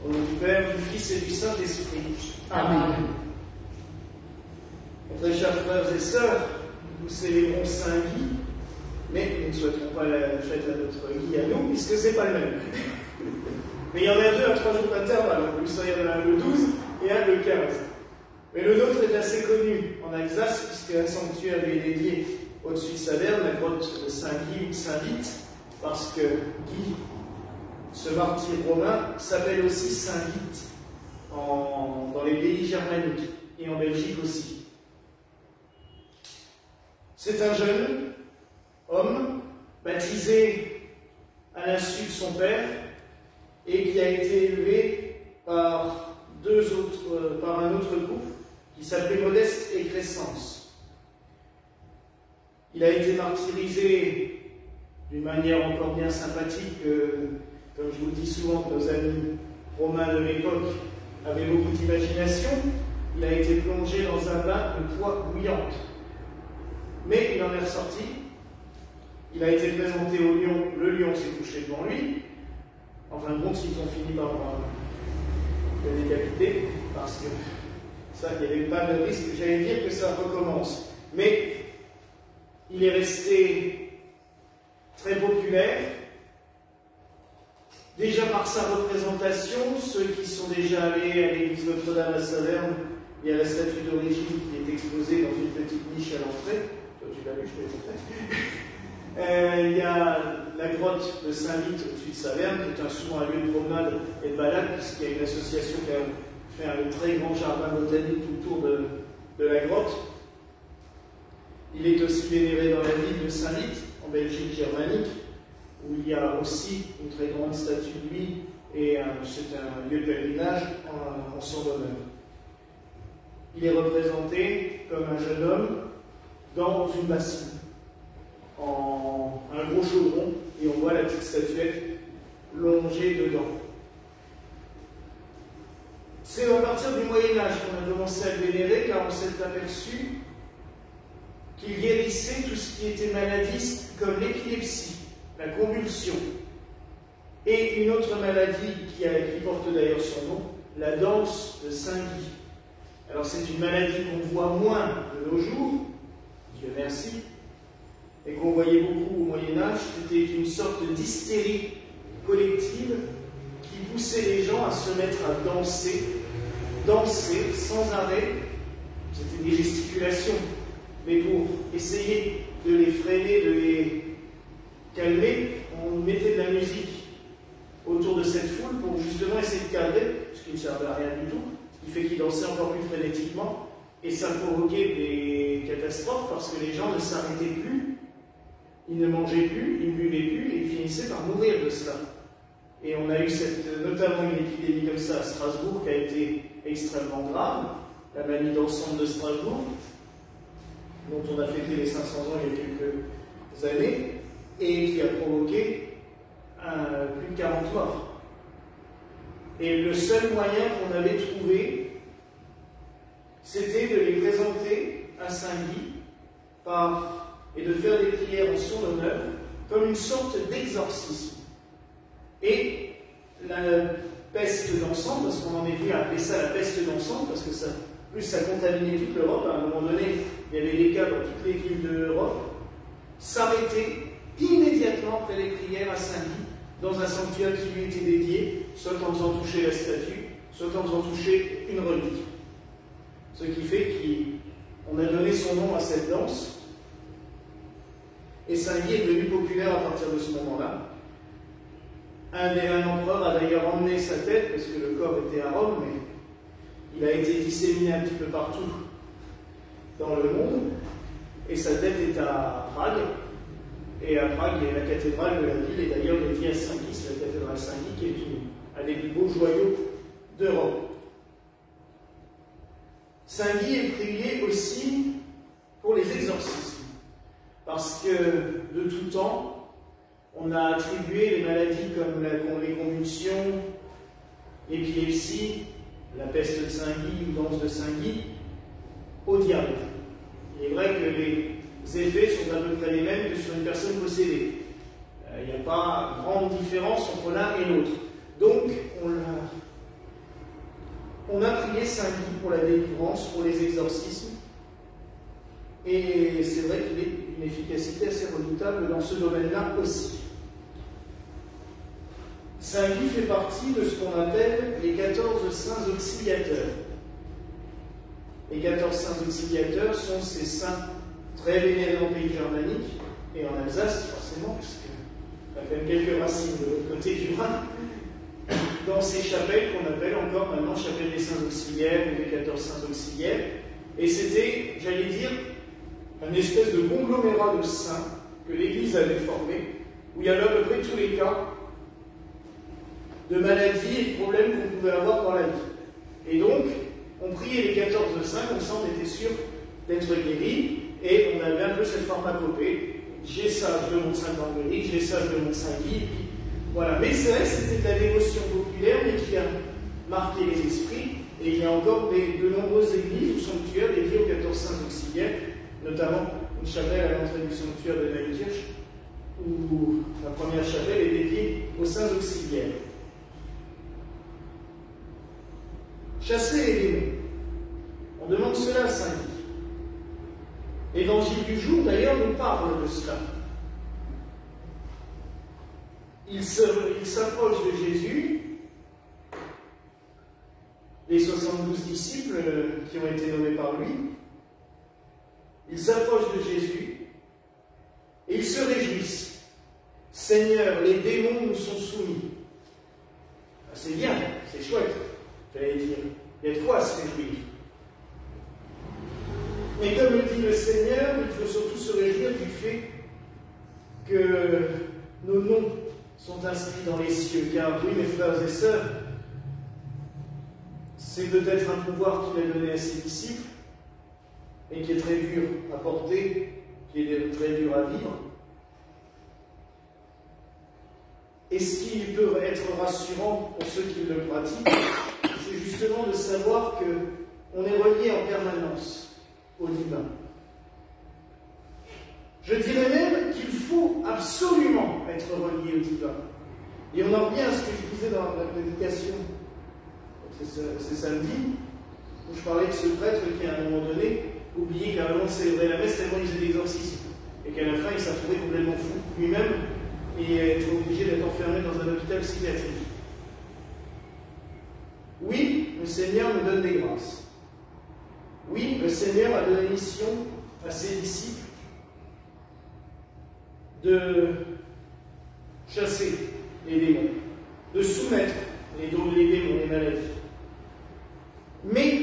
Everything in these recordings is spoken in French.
Au nom du Père, du Fils et du Saint-Esprit. Amen. Très chers frères et sœurs, nous célébrons Saint Guy, mais nous ne souhaiterons pas la fête à notre Guy à nous, puisque c'est pas le même. Mais il y en a 2 à 3 jours d'intervalle, en plus, il y en a un le 12 et un le 15. Mais le nôtre est assez connu en Alsace, puisqu'un sanctuaire lui est dédié au-dessus de Saverne, la grotte de Saint-Guy ou de Saint-Vite, parce que Guy, ce martyr romain, s'appelle aussi Saint-Vite dans les pays germaniques et en Belgique aussi. C'est un jeune homme baptisé à l'insu de son père et qui a été élevé par un autre couple qui s'appelait Modeste et Crescence. Il a été martyrisé d'une manière encore bien sympathique, comme je vous le dis souvent, nos amis romains de l'époque avaient beaucoup d'imagination. Il a été plongé dans un bain de poix bouillante. Mais il en est ressorti, il a été présenté au lion, le lion s'est couché devant lui, en fin de compte, ils ont fini par le décapiter, parce que ça, il n'y avait pas de risque, j'allais dire que ça recommence. Mais il est resté très populaire, déjà par sa représentation. Ceux qui sont déjà allés à l'église Notre-Dame à Saverne, il y a la statue d'origine qui est exposée dans une petite niche à l'entrée. Tu l'as vu, je l'ai montré. Il y a la grotte de Saint-Vite au-dessus de Saverne, qui est souvent un lieu de promenade et de balade, puisqu'il y a une association qui a fait un très grand jardin botanique tout autour de la grotte. Il est aussi vénéré dans la ville de Saint-Vite, en Belgique germanique, où il y a aussi une très grande statue de lui, et c'est un lieu de pèlerinage en son honneur. Il est représenté comme un jeune homme dans une bassine, en un gros chaudron, et on voit la petite statuette longée dedans. C'est à partir du Moyen-Âge qu'on a commencé à le vénérer, car on s'est aperçu qu'il guérissait tout ce qui était maladiste, comme l'épilepsie, la convulsion, et une autre maladie qui porte d'ailleurs son nom, la danse de Saint-Guy. Alors c'est une maladie qu'on voit moins de nos jours, Dieu merci, et qu'on voyait beaucoup au Moyen-Âge. C'était une sorte d'hystérie collective qui poussait les gens à se mettre à danser sans arrêt. C'était des gesticulations, mais pour essayer de les freiner, de les calmer, on mettait de la musique autour de cette foule pour justement essayer de calmer, ce qui ne servait à rien du tout, ce qui fait qu'ils dansaient encore plus frénétiquement. Et ça provoquait des catastrophes parce que les gens ne s'arrêtaient plus, ils ne mangeaient plus, ils ne buvaient plus et ils finissaient par mourir de cela. Et on a eu notamment une épidémie comme ça à Strasbourg qui a été extrêmement grave, la manie d'ensemble de Strasbourg, dont on a fêté les 500 ans il y a quelques années, et qui a provoqué plus de 40 morts. Et le seul moyen qu'on avait trouvé, c'était de les présenter à Saint-Guy et de faire des prières en son honneur comme une sorte d'exorcisme. Et la peste d'ensemble, parce qu'on en est venu à appeler ça la peste d'ensemble, parce que ça contaminait toute l'Europe, à un moment donné, il y avait des cas dans toutes les villes de l'Europe, s'arrêtait immédiatement après les prières à Saint-Guy, dans un sanctuaire qui lui était dédié, soit en faisant toucher la statue, soit en faisant toucher une relique. Ce qui fait qu'on a donné son nom à cette danse, et Saint-Guy est devenu populaire à partir de ce moment-là. Un empereur a d'ailleurs emmené sa tête, parce que le corps était à Rome, mais il a été disséminé un petit peu partout dans le monde, et sa tête est à Prague. Et à Prague, il y a la cathédrale de la ville, et d'ailleurs dédiée à Saint-Guy, c'est la cathédrale Saint-Guy, qui est un des plus beaux joyaux d'Europe. Saint-Guy est prié aussi pour les exorcismes, parce que de tout temps, on a attribué les maladies comme les convulsions, l'épilepsie, la peste de Saint-Guy ou danse de Saint-Guy, au diable. Il est vrai que les effets sont à peu près les mêmes que sur une personne possédée. Il n'y a pas grande différence entre l'un et l'autre. Donc, on a prié Saint Guy pour la délivrance, pour les exorcismes, et c'est vrai qu'il est d'une efficacité assez redoutable dans ce domaine-là aussi. Saint Guy fait partie de ce qu'on appelle les 14 saints auxiliateurs. Les 14 saints auxiliateurs sont ces saints très vénérés en pays germanique et en Alsace, forcément, puisqu'il y a quand même quelques racines de l'autre côté du Rhin, dans ces chapelles qu'on appelle encore maintenant chapelles des saints auxiliaires ou des 14 saints auxiliaires. Et c'était, j'allais dire, une espèce de conglomérat de saints que l'Église avait formé, où il y avait à peu près tous les cas de maladies et de problèmes qu'on pouvait avoir dans la vie. Et donc, on priait les 14 saints, comme ça on était sûr d'être guéri, et on avait un peu cette pharmacopée. J'ai ça, je demande Saint Marguerite, j'ai ça, je demande Saint Guy, et puis voilà. Mais c'est vrai que c'était de la dévotion populaire, mais qui a marqué les esprits, et il y a encore de nombreuses églises ou sanctuaires dédiés aux 14 saints auxiliaires, notamment une chapelle à l'entrée du sanctuaire de Neunkirch, où la première chapelle est dédiée aux saints auxiliaires. Chasser les démons. On demande cela à Saint Guy. L'Évangile du jour, d'ailleurs, nous parle de cela. Il s'approche de Jésus, les 72 disciples qui ont été nommés par lui. Ils s'approchent de Jésus et ils se réjouissent. Seigneur, les démons nous sont soumis. Ah, c'est bien, c'est chouette, j'allais dire. Il y a de quoi se réjouir. Mais comme le dit le Seigneur, il faut surtout se réjouir du fait que nos noms sont inscrits dans les cieux. Car oui, mes frères et sœurs, c'est peut-être un pouvoir qu'il a donné à ses disciples, et qui est très dur à porter, qui est très dur à vivre. Et ce qui peut être rassurant pour ceux qui le pratiquent, c'est justement de savoir qu'on est relié en permanence au divin. Je dirais même qu'il faut absolument être relié au divin. Et on en revient à ce que je disais dans la prédication, c'est samedi, où je parlais de ce prêtre qui, à un moment donné, oubliait carrément de célébrer la messe tellement il faisait l'exorcisme. Et qu'à la fin, il s'est retrouvé complètement fou lui-même et être obligé d'être enfermé dans un hôpital psychiatrique. Oui, le Seigneur nous donne des grâces. Oui, le Seigneur a donné mission à ses disciples de chasser les démons, de soumettre les démons, les maladies. Mais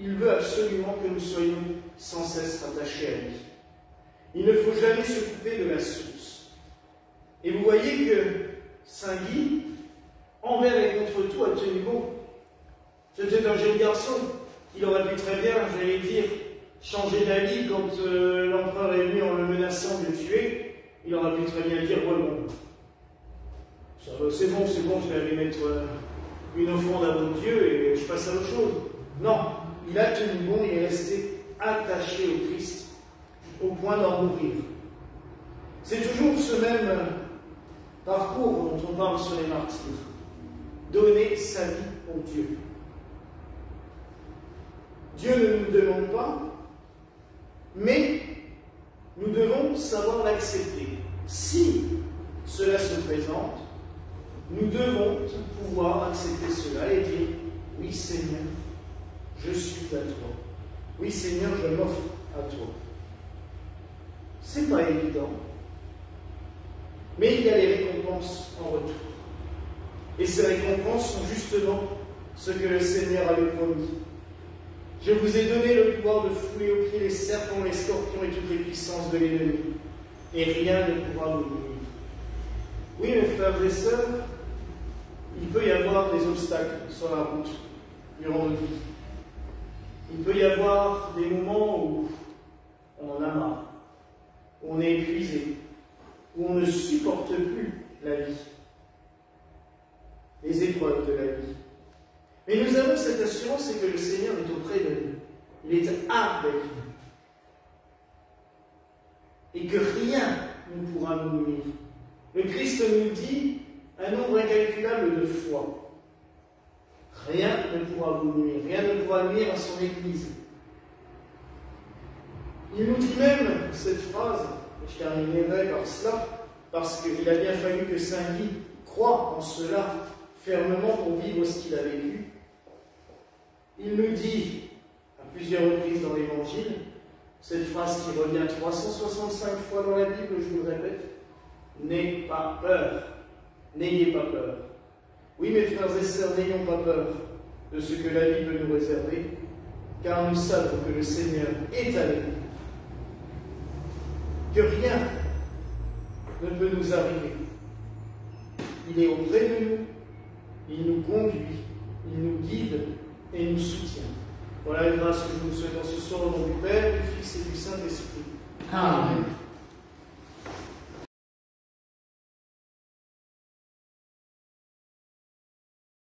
il veut absolument que nous soyons sans cesse rattachés à lui. Il ne faut jamais se couper de la source. Et vous voyez que Saint Guy, envers et contre tout, a tenu bon. C'était un jeune garçon. Il aurait pu très bien, j'allais dire, changer d'avis quand l'empereur est venu en le menaçant de le tuer. Il aurait pu très bien dire, bon, c'est bon, je vais aller mettre une offrande à mon Dieu et je passe à autre chose. Non, il a tenu bon, il est resté attaché au Christ, au point d'en mourir. C'est toujours ce même parcours dont on parle sur les martyrs. Donner sa vie au Dieu. Dieu ne nous demande pas, mais nous devons savoir l'accepter. Si cela se présente, nous devons pouvoir accepter cela et dire, oui Seigneur, je suis à toi. Oui Seigneur, je m'offre à toi. C'est pas évident, mais il y a les récompenses en retour. Et ces récompenses sont justement ce que le Seigneur avait promis. Je vous ai donné le pouvoir de fouler aux pieds les serpents, les scorpions et toutes les puissances de l'ennemi, et rien ne pourra vous nuire. Oui, mes frères et sœurs, il peut y avoir des obstacles sur la route durant notre vie. Il peut y avoir des moments où on en a marre, où on est épuisé, où on ne supporte plus la vie, les épreuves de la vie. Mais nous avons cette assurance, c'est que le Seigneur est auprès de nous. Il est avec nous. Et que rien ne pourra nous nuire. Le Christ nous dit un nombre incalculable de fois. Rien ne pourra vous nuire, rien ne pourra nuire à son Église. Il nous dit même cette phrase, je terminerai par cela, parce qu'il a bien fallu que Saint Guy croie en cela fermement pour vivre ce qu'il a vécu. Il nous dit à plusieurs reprises dans l'Évangile, cette phrase qui revient 365 fois dans la Bible, je vous le répète, n'aie pas peur, n'ayez pas peur. Oui, mes frères et sœurs, n'ayons pas peur de ce que la vie peut nous réserver, car nous savons que le Seigneur est avec nous, que rien ne peut nous arriver. Il est auprès de nous, il nous conduit, il nous guide et nous soutient. Voilà une grâce que nous souhaitons ce soir au nom du Père, du Fils et du Saint-Esprit. Amen.